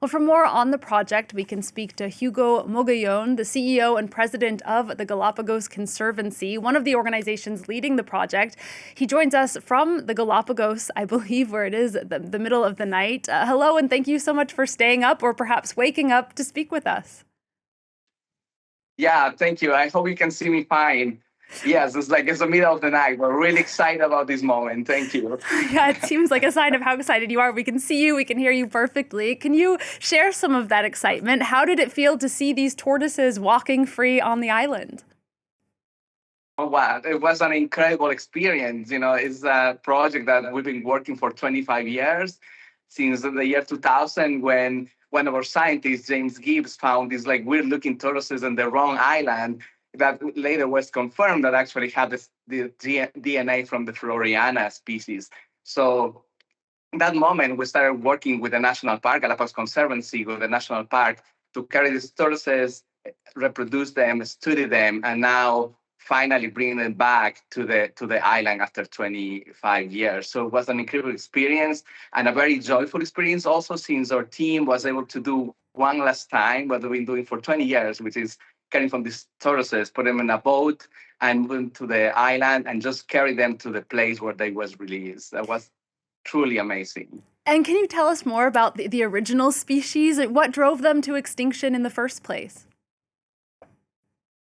Well, for more on the project, we can speak to Hugo Mogollon, the CEO and president of the Galapagos Conservancy, one of the organizations leading the project. He joins us from the Galapagos, I believe, where it is the middle of the night. Hello, and thank you so much for staying up or perhaps waking up to speak with us. Yeah, thank you. I hope you can see me fine. Yes, it's the middle of the night. We're really excited about this moment. Thank you. Yeah, it seems like a sign of how excited you are. We can see you, we can hear you perfectly. Can you share some of that excitement? How did it feel to see these tortoises walking free on the island? Oh, wow, it was an incredible experience. It's a project that we've been working for 25 years, since the year 2000, when one of our scientists, James Gibbs, found these weird-looking tortoises on the wrong island that later was confirmed that actually had the DNA from the Floreana species. So in that moment, we started working with the National Park, Galapagos Conservancy, with the National Park, to carry these tortoises, reproduce them, study them, and now finally bring them back to the island after 25 years. So it was an incredible experience and a very joyful experience also, since our team was able to do one last time what we've been doing for 20 years, which is carrying from these tortoises, put them in a boat and move them to the island and just carry them to the place where they was released. That was truly amazing. And can you tell us more about the original species? What drove them to extinction in the first place?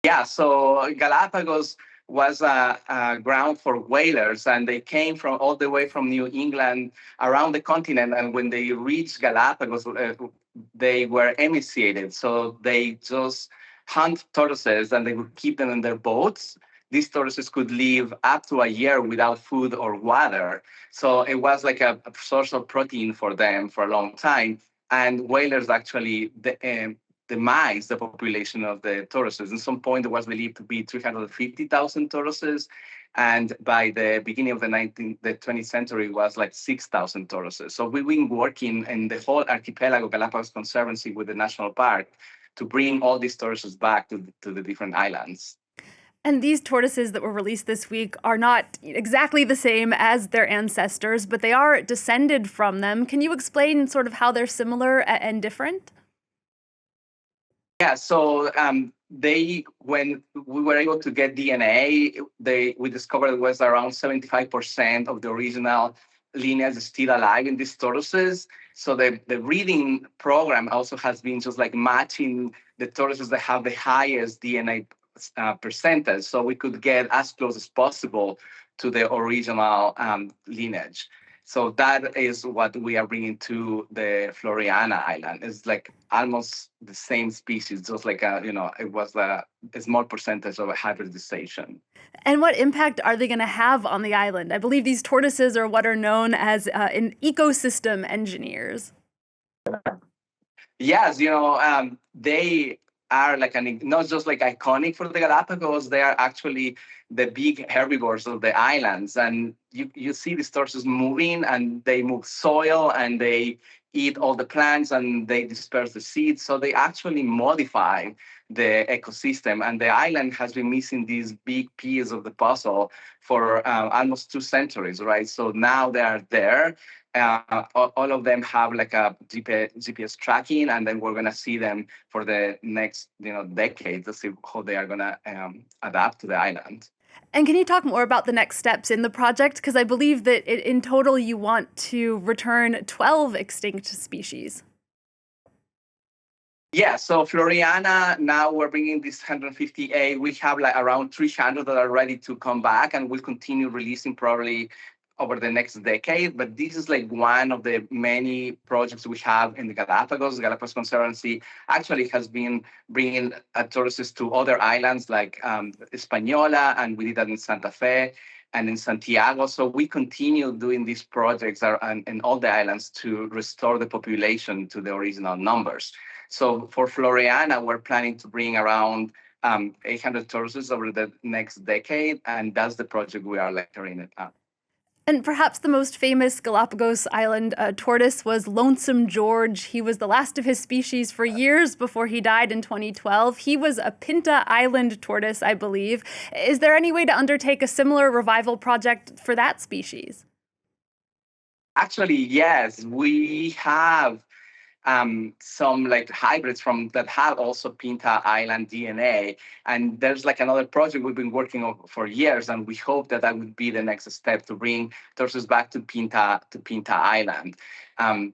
Yeah, so Galapagos was a ground for whalers, and they came from all the way from New England around the continent. And when they reached Galapagos, they were emaciated. So they just hunt tortoises and they would keep them in their boats. These tortoises could live up to a year without food or water. So it was like a source of protein for them for a long time. And whalers actually demise the population of the tortoises. At some point, there was believed to be 350,000 tortoises. And by the beginning of the 20th century, it was like 6,000 tortoises. So we've been working in the whole archipelago, Galapagos Conservancy, with the national park to bring all these tortoises back to the different islands. And these tortoises that were released this week are not exactly the same as their ancestors, but they are descended from them. Can you explain sort of how they're similar and different? Yeah, so when we were able to get DNA, we discovered it was around 75% of the original lineage still alive in these tortoises. So the breeding program also has been just like matching the tortoises that have the highest DNA percentage, so we could get as close as possible to the original lineage. So that is what we are bringing to the Floreana island. It's like almost the same species, just like it was a small percentage of a hybridization. And what impact are they going to have on the island? I believe these tortoises are what are known as an ecosystem engineers. Yes, they are not just like iconic for the Galapagos, they are actually the big herbivores of the islands. And you see these tortoises moving, and they move soil, and they eat all the plants, and they disperse the seeds. So they actually modify the ecosystem. And the island has been missing these big pieces of the puzzle for almost 2 centuries, right? So now they are there. All of them have like a GPS tracking, and then we're gonna see them for the next decade to see how they are gonna adapt to the island. And can you talk more about the next steps in the project? Because I believe that in total you want to return 12 extinct species. Yeah, so Floreana, now we're bringing this 158. We have like around 300 that are ready to come back, and we'll continue releasing probably over the next decade. But this is like one of the many projects we have in the Galapagos. The Galapagos Conservancy actually has been bringing tortoises to other islands like Hispaniola, and we did that in Santa Fe and in Santiago. So we continue doing these projects in all the islands to restore the population to the original numbers. So for Floreana, we're planning to bring around 800 tortoises over the next decade, and that's the project we are lecturing it at. And perhaps the most famous Galapagos Island tortoise was Lonesome George. He was the last of his species for years before he died in 2012. He was a Pinta Island tortoise, I believe. Is there any way to undertake a similar revival project for that species? Actually, yes, we have some like hybrids from that have also Pinta Island DNA. And there's like another project we've been working on for years, and we hope that that would be the next step to bring tortoises back to Pinta Island. And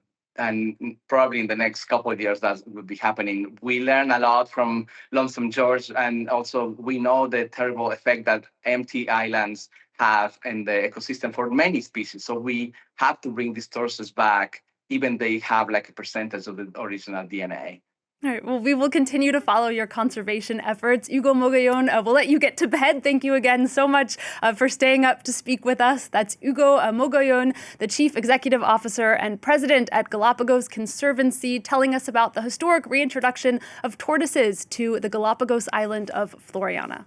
probably in the next couple of years that will be happening. We learn a lot from Lonesome George, and also we know the terrible effect that empty islands have in the ecosystem for many species. So we have to bring these tortoises back, even they have like a percentage of the original DNA. All right. Well, we will continue to follow your conservation efforts. Hugo Mogollon, we'll let you get to bed. Thank you again so much for staying up to speak with us. That's Hugo Mogollon, the Chief Executive Officer and President at Galapagos Conservancy, telling us about the historic reintroduction of tortoises to the Galapagos island of Floreana.